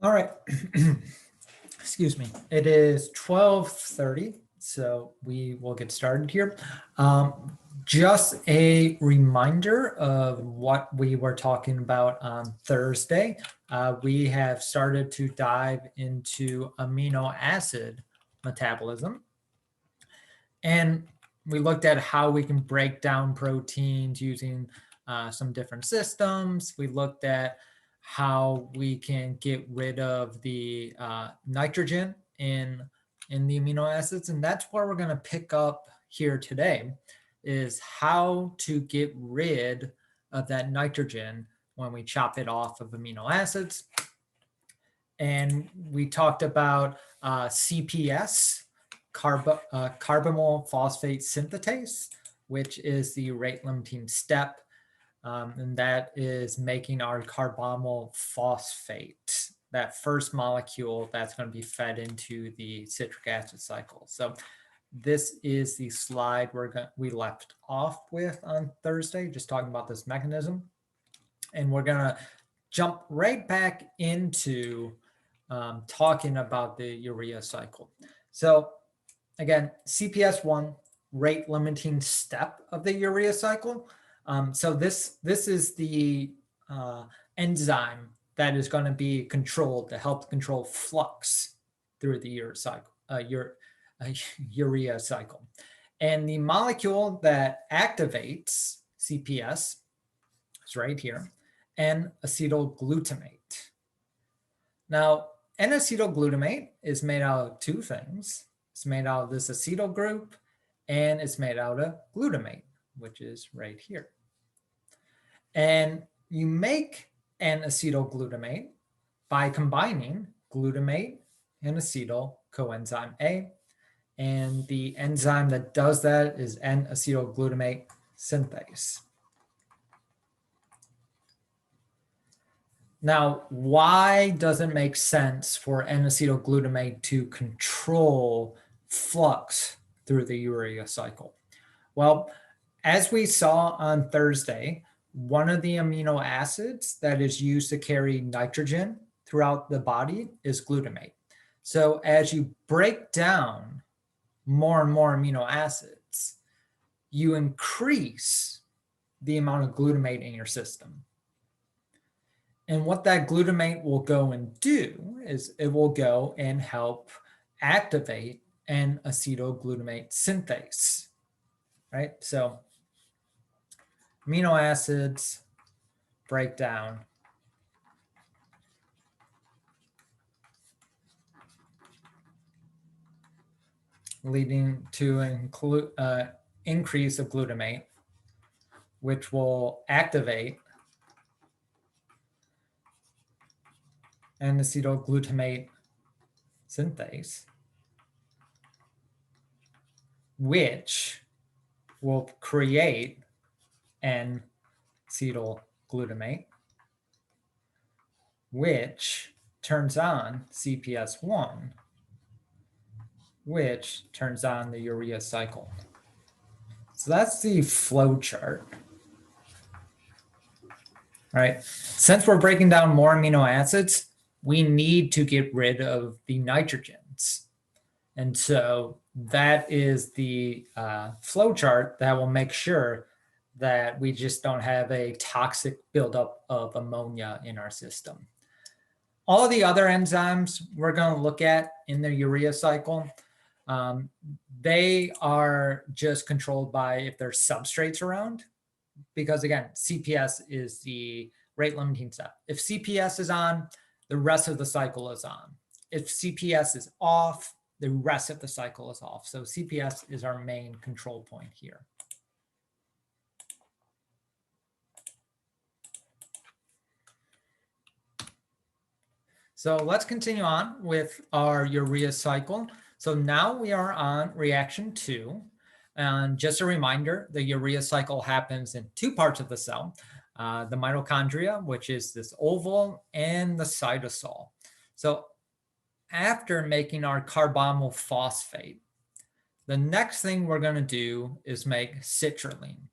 All right. Excuse me. It is 12:30, so we will get started here. Just a reminder of what we were talking about on Thursday. We have started to dive into amino acid metabolism. And we looked at how we can break down proteins using some different systems. We looked at how we can get rid of the nitrogen in the amino acids. And that's where we're going to pick up here today, is how to get rid of that nitrogen when we chop it off of amino acids. And we talked about CPS, carbamyl phosphate synthetase, which is the rate limiting step. And that is making our carbamyl phosphate, that first molecule that's going to be fed into the citric acid cycle. So this is the slide we left off with on Thursday, just talking about this mechanism. And we're going to jump right back into talking about the urea cycle. So again, CPS1, rate limiting step of the urea cycle. So this is the enzyme that is going to be controlled to help control flux through the urea cycle. And the molecule that activates CPS is right here, N-acetylglutamate. Now, N-acetylglutamate is made out of two things. It's made out of this acetyl group, and it's made out of glutamate, which is right here. And you make N-acetylglutamate by combining glutamate and acetyl coenzyme A. And the enzyme that does that is N-acetylglutamate synthase. Now, why does it make sense for N-acetylglutamate to control flux through the urea cycle? Well, as we saw on Thursday, one of the amino acids that is used to carry nitrogen throughout the body is glutamate. So as you break down more and more amino acids, you increase the amount of glutamate in your system. And what that glutamate will go and do is it will go and help activate N-acetylglutamate synthase, right? So amino acids break down leading to an increase of glutamate, which will activate N-acetylglutamate synthase, which will create N-acetylglutamate, which turns on CPS1, which turns on the urea cycle. So that's the flow chart. Right? Since we're breaking down more amino acids, we need to get rid of the nitrogens. And so that is the flow chart that will make sure that we just don't have a toxic buildup of ammonia in our system. All of the other enzymes we're going to look at in the urea cycle, they are just controlled by if there's substrates around, because again, CPS is the rate limiting step. If CPS is on, the rest of the cycle is on. If CPS is off, the rest of the cycle is off. So CPS is our main control point here. So let's continue on with our urea cycle. So now we are on reaction 2. And just a reminder, the urea cycle happens in two parts of the cell, the mitochondria, which is this oval, and the cytosol. So after making our carbamyl phosphate, the next thing we're going to do is make citrulline.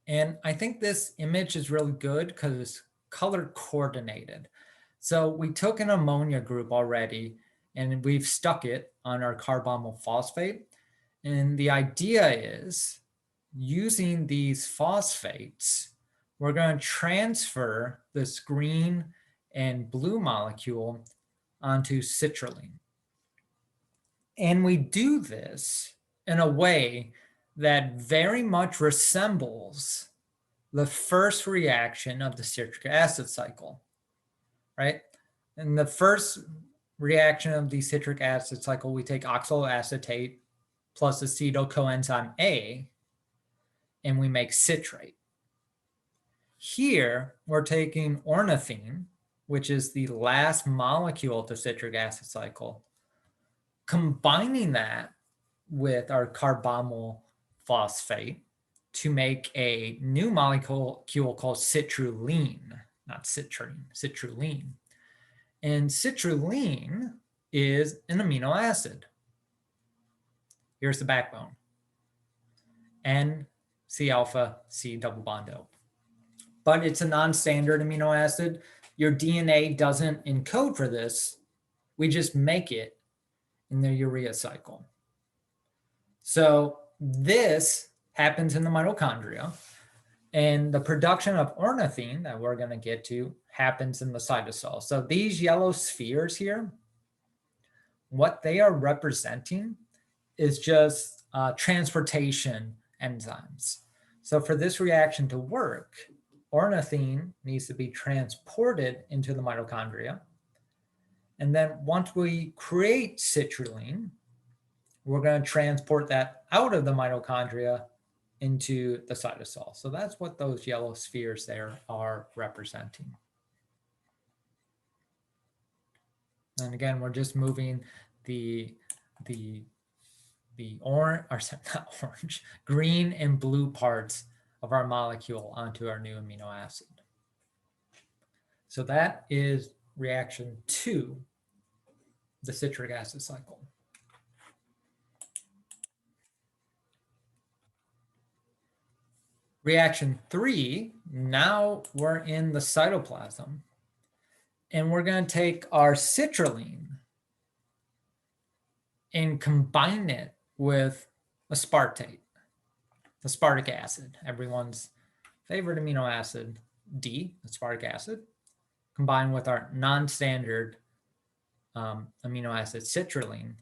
And I think this image is really good because it's color coordinated. So we took an ammonia group already and we've stuck it on our carboxyl phosphate. And the idea is using these phosphates, we're going to transfer this green and blue molecule onto citrulline. And we do this in a way that very much resembles the first reaction of the citric acid cycle, right? In the first reaction of the citric acid cycle, we take oxaloacetate plus acetyl coenzyme A, and we make citrate. Here, we're taking ornithine, which is the last molecule of the citric acid cycle, combining that with our carboxyl phosphate to make a new molecule called citrulline, not citrine, citrulline. And citrulline is an amino acid. Here's the backbone. N, C alpha, C double bond O. But it's a non-standard amino acid. Your DNA doesn't encode for this. We just make it in the urea cycle. So this happens in the mitochondria, and the production of ornithine that we're going to get to happens in the cytosol. So these yellow spheres here, what they are representing is just transportation enzymes. So for this reaction to work, ornithine needs to be transported into the mitochondria. And then once we create citrulline, we're going to transport that out of the mitochondria into the cytosol. So that's what those yellow spheres there are representing. And again, we're just moving green and blue parts of our molecule onto our new amino acid. So that is reaction 2, the citric acid cycle. Reaction 3, now we're in the cytoplasm, and we're going to take our citrulline and combine it with aspartate, aspartic acid, everyone's favorite amino acid, D, aspartic acid, combined with our non-standard amino acid citrulline.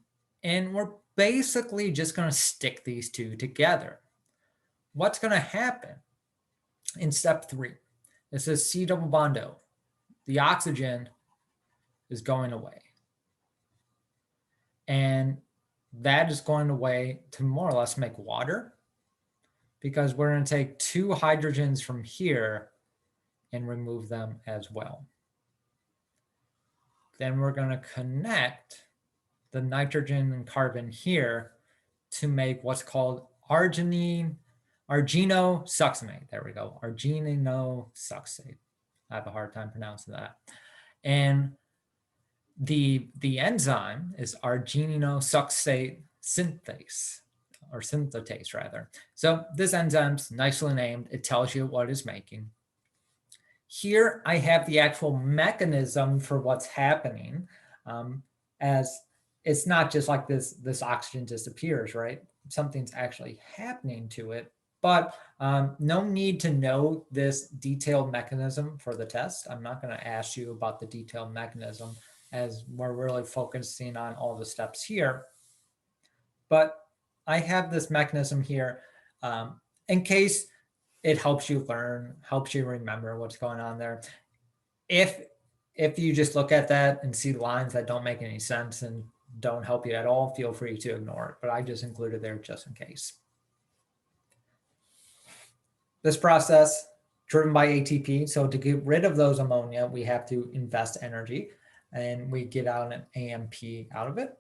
And we're basically just going to stick these two together. What's going to happen in step 3? This is C double bond O. The oxygen is going away. And that is going away to more or less make water, because we're going to take 2 hydrogens from here and remove them as well. Then we're going to connect the nitrogen and carbon here to make what's called arginosuccinate. There we go, arginosuccinate. I have a hard time pronouncing that. And the enzyme is arginosuccinate synthase, or synthetase rather. So this enzyme's nicely named. It tells you what it's making. Here I have the actual mechanism for what's happening, as it's not just like this oxygen disappears, right? Something's actually happening to it, but no need to know this detailed mechanism for the test. I'm not going to ask you about the detailed mechanism, as we're really focusing on all the steps here. But I have this mechanism here in case it helps you learn, helps you remember what's going on there. If you just look at that and see lines that don't make any sense and don't help you at all, feel free to ignore it. But I just included there just in case. This process driven by ATP. So to get rid of those ammonia, we have to invest energy, and we get out an AMP out of it.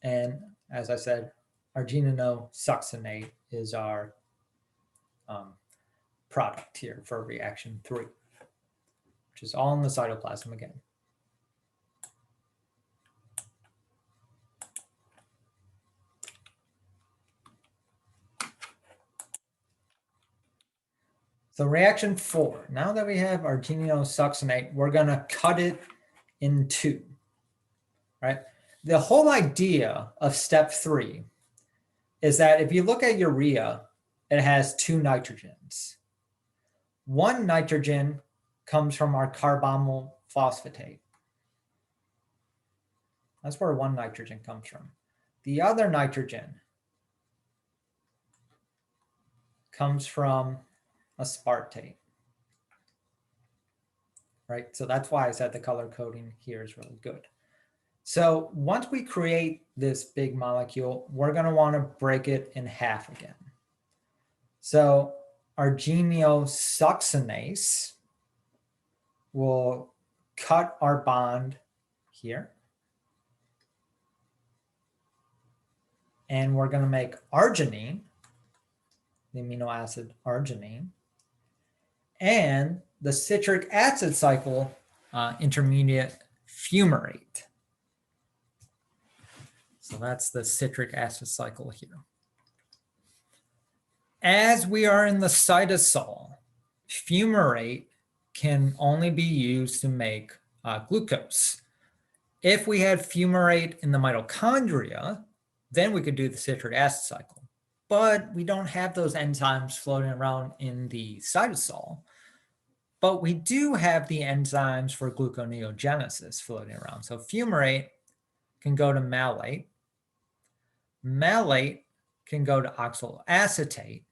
And as I said, arginosuccinate is our product here for reaction 3, which is all in the cytoplasm again. So reaction 4, now that we have arginosuccinate, we're going to cut it in 2, right? The whole idea of step 3 is that if you look at urea, it has 2 nitrogens. 1 nitrogen comes from our carbonyl phosphatate. That's where 1 nitrogen comes from. The other nitrogen comes from aspartate, right? So that's why I said the color coding here is really good. So once we create this big molecule, we're going to want to break it in half again. So our arginosuccinase will cut our bond here. And we're going to make arginine, the amino acid arginine, and the citric acid cycle intermediate fumarate. So that's the citric acid cycle here. As we are in the cytosol, fumarate can only be used to make glucose. If we had fumarate in the mitochondria, then we could do the citric acid cycle. But we don't have those enzymes floating around in the cytosol. But we do have the enzymes for gluconeogenesis floating around. So fumarate can go to malate. Malate can go to oxaloacetate.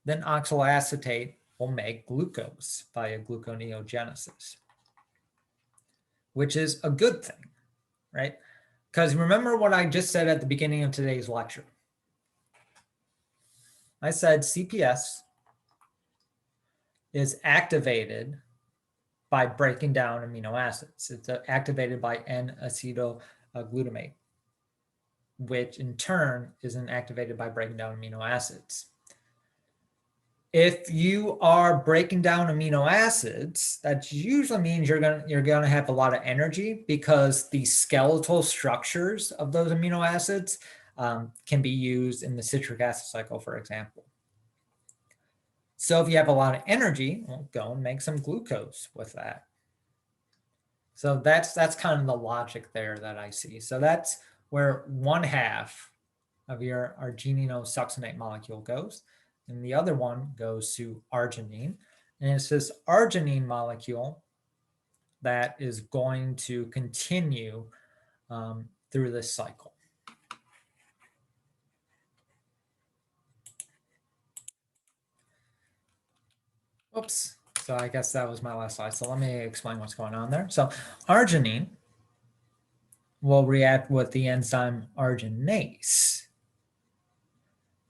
Then oxaloacetate will make glucose via gluconeogenesis, which is a good thing, right? Because remember what I just said at the beginning of today's lecture. I said CPS is activated by breaking down amino acids. It's activated by N-acetylglutamate, which in turn is activated by breaking down amino acids. If you are breaking down amino acids, that usually means you're gonna have a lot of energy, because the skeletal structures of those amino acids can be used in the citric acid cycle, for example. So if you have a lot of energy, well, go and make some glucose with that. So that's kind of the logic there that I see. So that's where 1/2 of your arginosuccinate molecule goes. And the other one goes to arginine. And it's this arginine molecule that is going to continue through this cycle. Oops. So I guess that was my last slide. So let me explain what's going on there. So arginine will react with the enzyme arginase.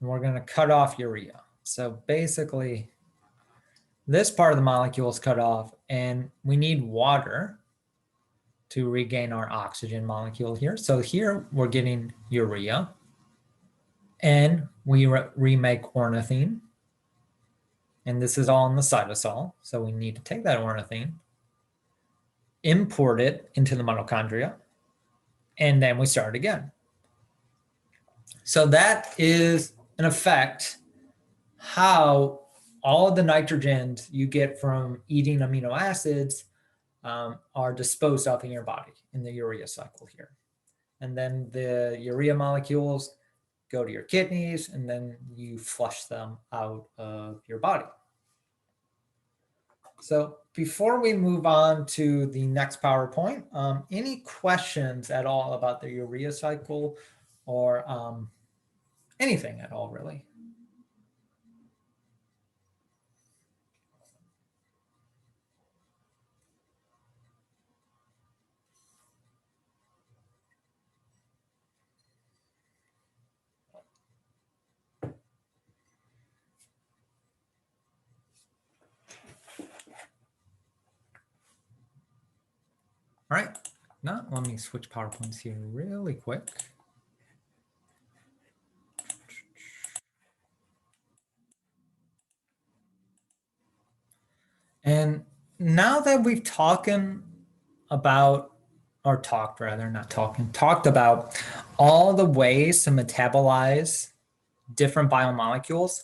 And we're going to cut off urea. So basically, this part of the molecule is cut off, and we need water to regain our oxygen molecule here. So here we're getting urea, and we remake ornithine. And this is all in the cytosol. So we need to take that ornithine, import it into the mitochondria, and then we start again. So that is, in effect, how all of the nitrogens you get from eating amino acids are disposed of in your body in the urea cycle here. And then the urea molecules go to your kidneys, and then you flush them out of your body. So before we move on to the next PowerPoint, any questions at all about the urea cycle, or anything at all, really? All right, now let me switch PowerPoints here really quick. And now that we've talked about all the ways to metabolize different biomolecules,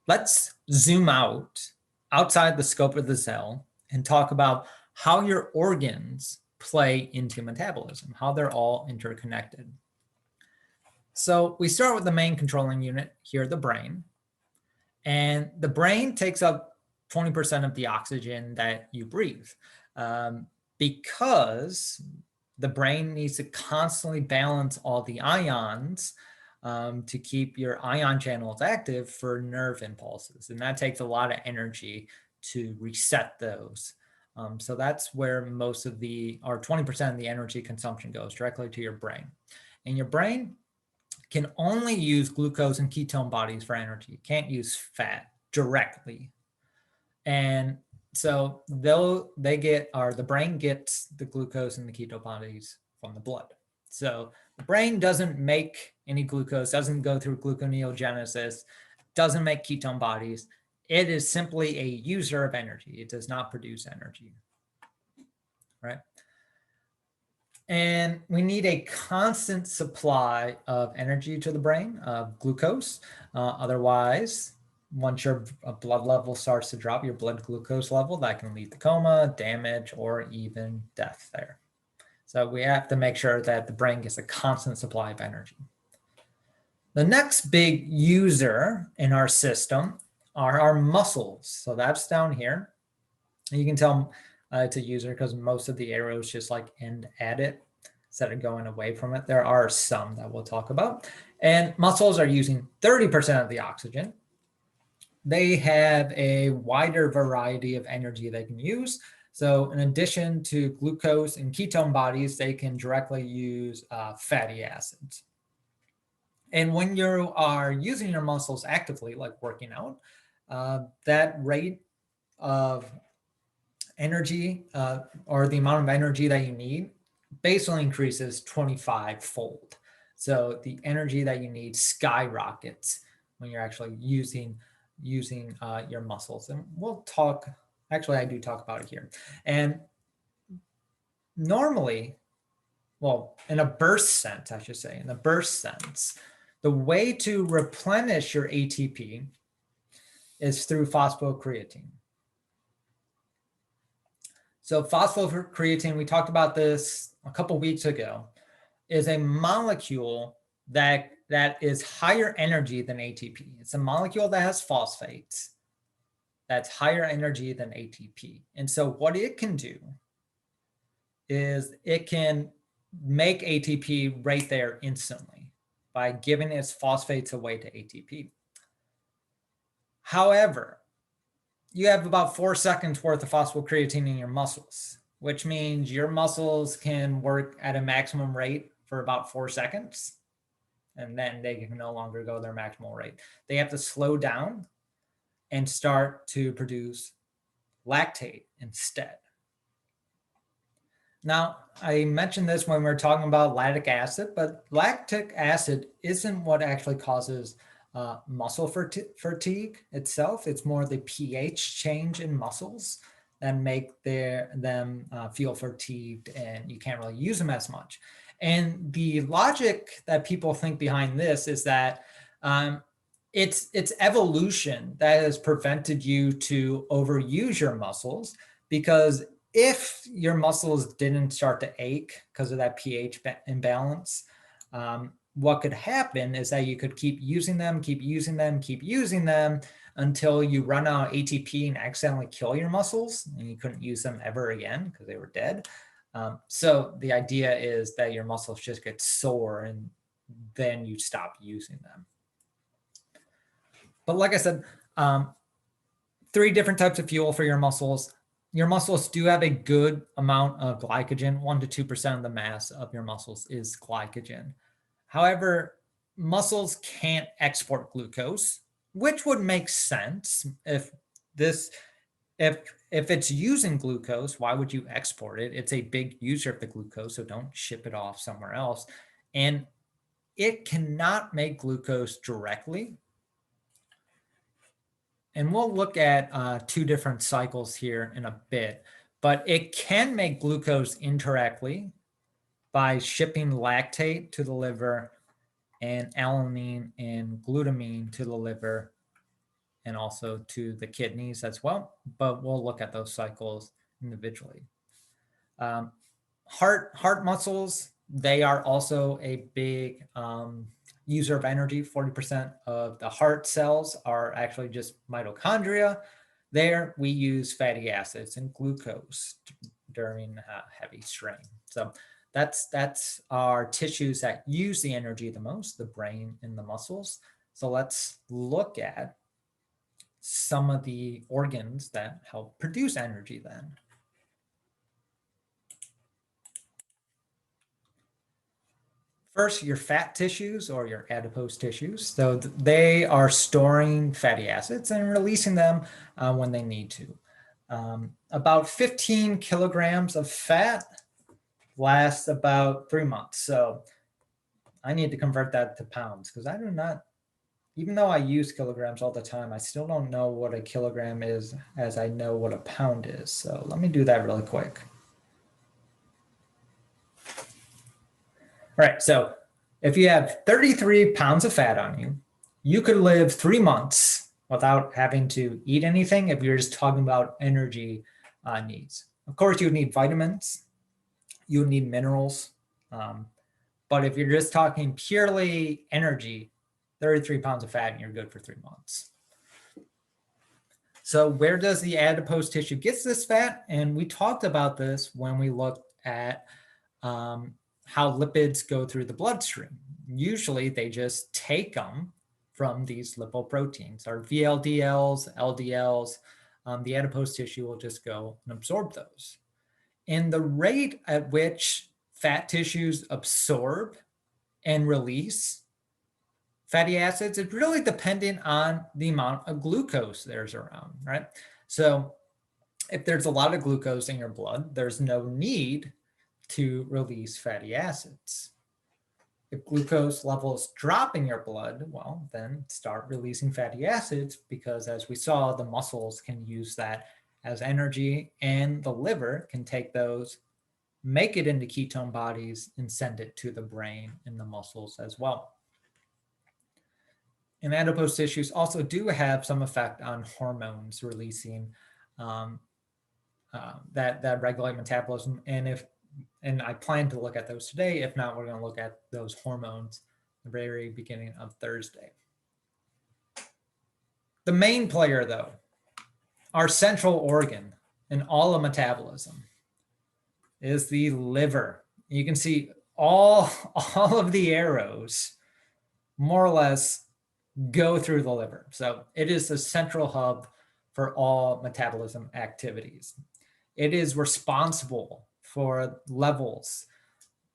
let's zoom out outside the scope of the cell and talk about how your organs play into metabolism, how they're all interconnected. So we start with the main controlling unit here, the brain. And the brain takes up 20% of the oxygen that you breathe, because the brain needs to constantly balance all the ions to keep your ion channels active for nerve impulses. And that takes a lot of energy to reset those. So that's where most of or 20% of the energy consumption goes directly to your brain. And your brain can only use glucose and ketone bodies for energy. It can't use fat directly. And so the brain gets the glucose and the ketone bodies from the blood. So the brain doesn't make any glucose, doesn't go through gluconeogenesis, doesn't make ketone bodies. It is simply a user of energy. It does not produce energy, right? And we need a constant supply of energy to the brain, of glucose. Otherwise, once your blood level starts to drop, your blood glucose level, that can lead to coma, damage, or even death there. So we have to make sure that the brain gets a constant supply of energy. The next big user in our system are our muscles. So that's down here. You can tell it's a user because most of the arrows just like end at it instead of going away from it. There are some that we'll talk about. And muscles are using 30% of the oxygen. They have a wider variety of energy they can use. So in addition to glucose and ketone bodies, they can directly use fatty acids. And when you are using your muscles actively, like working out, that rate of energy or the amount of energy that you need basically increases 25-fold. So the energy that you need skyrockets when you're actually using your muscles. And we'll talk, actually I do talk about it here. And normally, well, in a burst sense, I should say, in the burst sense, the way to replenish your ATP is through phospho creatine. So phosphocreatine, we talked about this a couple weeks ago, is a molecule that is higher energy than ATP. It's a molecule that has phosphates that's higher energy than ATP. And so what it can do is it can make ATP right there instantly by giving its phosphates away to ATP. However, you have about 4 seconds worth of phosphocreatine in your muscles, which means your muscles can work at a maximum rate for about 4 seconds, and then they can no longer go their maximal rate. They have to slow down and start to produce lactate instead. Now, I mentioned this when we were talking about lactic acid, but lactic acid isn't what actually causes muscle fatigue itself. It's more the pH change in muscles that make them feel fatigued, and you can't really use them as much. And the logic that people think behind this is that it's evolution that has prevented you to overuse your muscles, because if your muscles didn't start to ache because of that pH imbalance, what could happen is that you could keep using them until you run out of ATP and accidentally kill your muscles, and you couldn't use them ever again because they were dead. So the idea is that your muscles just get sore and then you stop using them. But like I said, 3 different types of fuel for your muscles. Your muscles do have a good amount of glycogen. 1 to 2% of the mass of your muscles is glycogen. However, muscles can't export glucose, which would make sense. If it's using glucose, why would you export it? It's a big user of the glucose, so don't ship it off somewhere else. And it cannot make glucose directly. And we'll look at 2 different cycles here in a bit, but it can make glucose indirectly by shipping lactate to the liver and alanine and glutamine to the liver and also to the kidneys as well. But we'll look at those cycles individually. Heart muscles, they are also a big user of energy. 40% of the heart cells are actually just mitochondria. There we use fatty acids and glucose during heavy strain. So that's our tissues that use the energy the most, the brain and the muscles. So let's look at some of the organs that help produce energy then. First, your fat tissues or your adipose tissues. So they are storing fatty acids and releasing them when they need to. About 15 kilograms of fat lasts about 3 months. So I need to convert that to pounds because I do not, even though I use kilograms all the time, I still don't know what a kilogram is as I know what a pound is. So let me do that really quick. All right, so if you have 33 pounds of fat on you, you could live 3 months without having to eat anything if you're just talking about energy needs. Of course, you would need vitamins, you would need minerals, but if you're just talking purely energy, 33 pounds of fat and you're good for 3 months. So where does the adipose tissue get this fat? And we talked about this when we looked at how lipids go through the bloodstream. Usually they just take them from these lipoproteins, or VLDLs, LDLs. The adipose tissue will just go and absorb those. And the rate at which fat tissues absorb and release fatty acids is really dependent on the amount of glucose there's around, right? So if there's a lot of glucose in your blood, there's no need to release fatty acids. If glucose levels drop in your blood, well, then start releasing fatty acids because, as we saw, the muscles can use that as energy and the liver can take those, make it into ketone bodies and send it to the brain and the muscles as well. And adipose tissues also do have some effect on hormones releasing that regulate metabolism. And I plan to look at those today. If not, we're going to look at those hormones at the very beginning of Thursday. The main player, though, our central organ in all of metabolism, is the liver. You can see all of the arrows more or less go through the liver. So it is the central hub for all metabolism activities. It is responsible for levels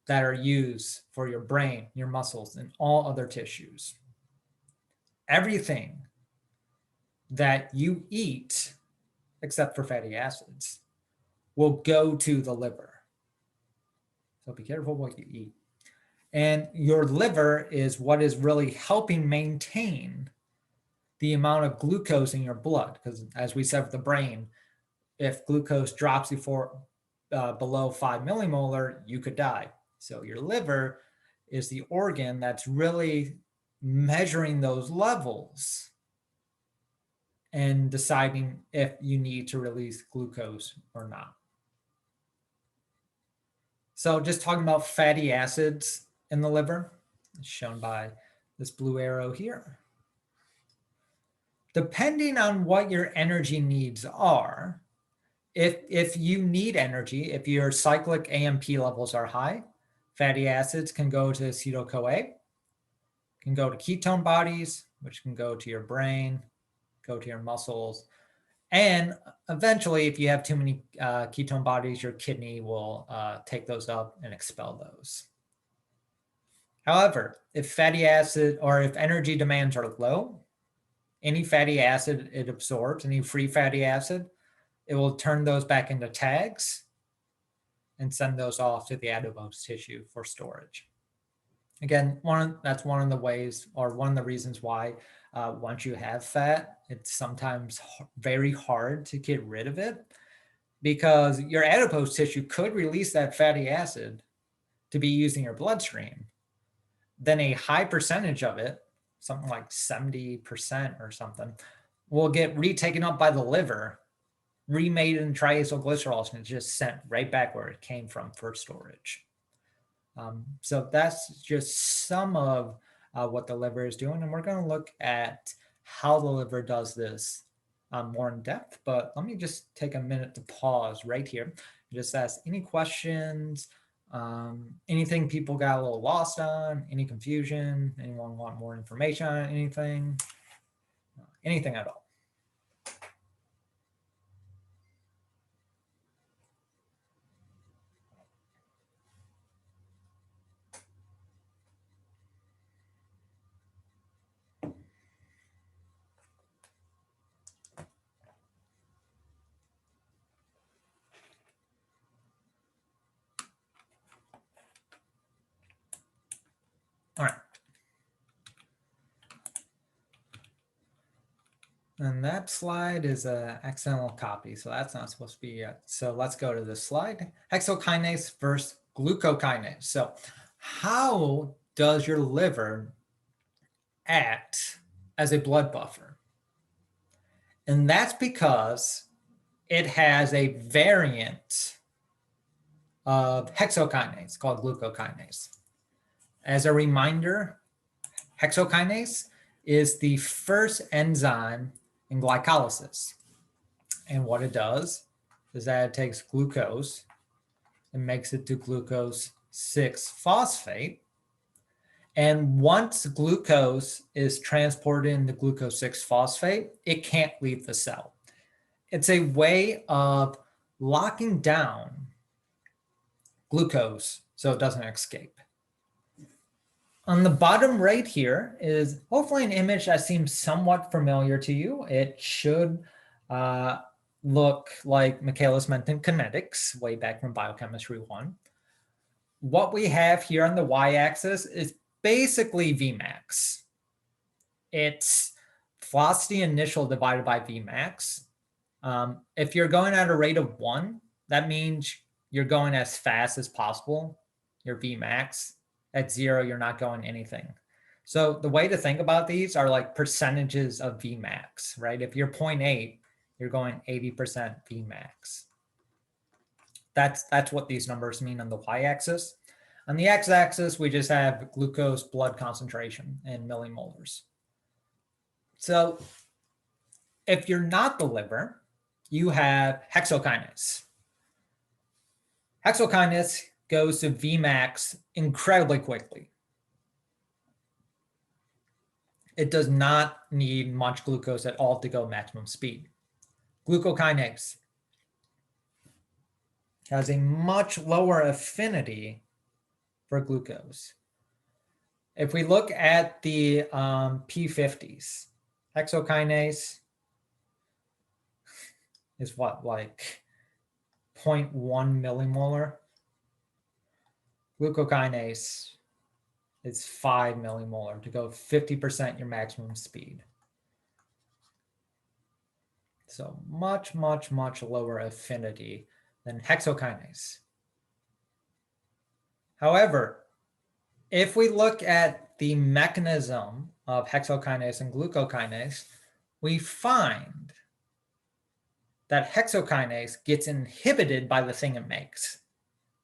that are used for your brain, your muscles, and all other tissues. Everything that you eat, except for fatty acids, will go to the liver. So be careful what you eat. And your liver is what is really helping maintain the amount of glucose in your blood. Because as we said with the brain, if glucose drops below 5 millimolar, you could die. So your liver is the organ that's really measuring those levels and deciding if you need to release glucose or not. So just talking about fatty acids in the liver, shown by this blue arrow here. Depending on what your energy needs are, if you need energy, if your cyclic AMP levels are high, fatty acids can go to acetyl-CoA, can go to ketone bodies, which can go to your brain, go to your muscles. And eventually, if you have too many ketone bodies, your kidney will take those up and expel those. However, if fatty acid or if energy demands are low, any fatty acid it absorbs, any free fatty acid, it will turn those back into tags and send those off to the adipose tissue for storage. Again, that's one of the ways, or one of the reasons why once you have fat, it's sometimes very hard to get rid of it, because your adipose tissue could release that fatty acid to be used in your bloodstream. Then a high percentage of it, something like 70% or something, will get retaken up by the liver remade in triacylglycerols and it's just sent right back where it came from for storage. So that's just some of what the liver is doing. And we're going to look at how the liver does this more in depth. But let me just take a minute to pause right here. Just ask any questions, anything people got a little lost on, any confusion, anyone want more information on anything, anything at all. All right. And that slide is an accidental copy, so that's not supposed to be yet. So let's go to this slide. Hexokinase versus glucokinase. So how does your liver act as a blood buffer? And that's because it has a variant of hexokinase called glucokinase. As a reminder, hexokinase is the first enzyme in glycolysis. And what it does is that it takes glucose and makes it to glucose 6-phosphate. And once glucose is transported into glucose 6-phosphate, it can't leave the cell. It's a way of locking down glucose so it doesn't escape. On the bottom right here is hopefully an image that seems somewhat familiar to you. It should look like Michaelis-Menten kinetics way back from Biochemistry 1. What we have here on the y-axis is basically Vmax. It's velocity initial divided by Vmax. If you're going at a rate of 1, that means you're going as fast as possible, your Vmax. At 0, you're not going anything. So the way to think about these are like percentages of Vmax, right? If you're 0.8, you're going 80% Vmax. That's what these numbers mean on the y-axis. On the x-axis, we just have glucose blood concentration in millimolars. So if you're not the liver, you have hexokinase. Hexokinase goes to Vmax incredibly quickly. It does not need much glucose at all to go maximum speed. Glucokinase has a much lower affinity for glucose. If we look at the P50s, hexokinase is what, like 0.1 millimolar? Glucokinase is 5 millimolar to go 50% your maximum speed. So much, much, much lower affinity than hexokinase. However, if we look at the mechanism of hexokinase and glucokinase, we find that hexokinase gets inhibited by the thing it makes,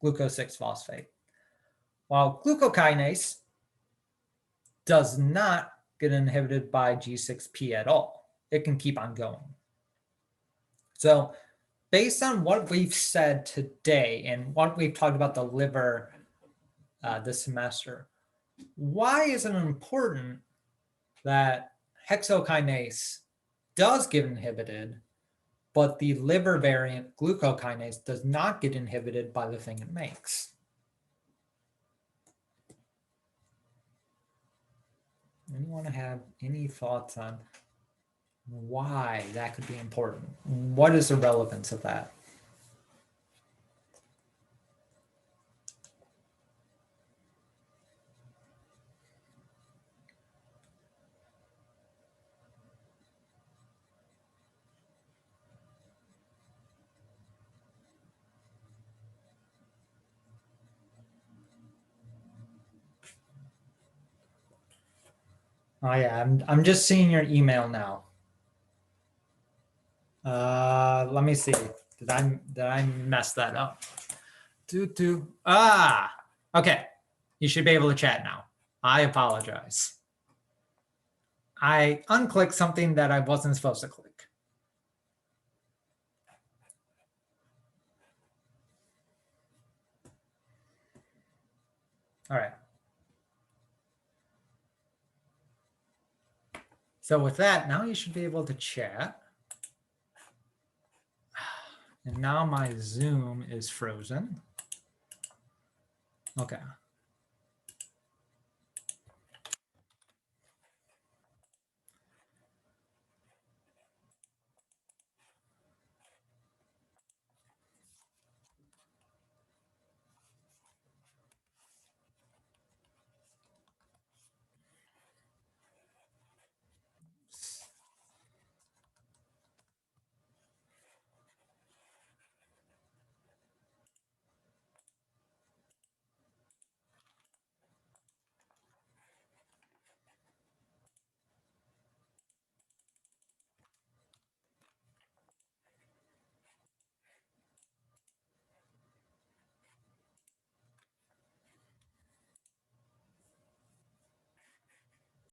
glucose 6-phosphate, while glucokinase does not get inhibited by G6P at all. It can keep on going. So based on what we've said today and what we've talked about the liver this semester, why is it important that hexokinase does get inhibited, but the liver variant glucokinase does not get inhibited by the thing it makes? Anyone have any thoughts on why that could be important? What is the relevance of that? Oh yeah, I'm just seeing your email now. Let me see. Did I mess that up? Okay. You should be able to chat now. I apologize. I unclicked something that I wasn't supposed to click. All right. So with that, now you should be able to chat. And now my Zoom is frozen. Okay.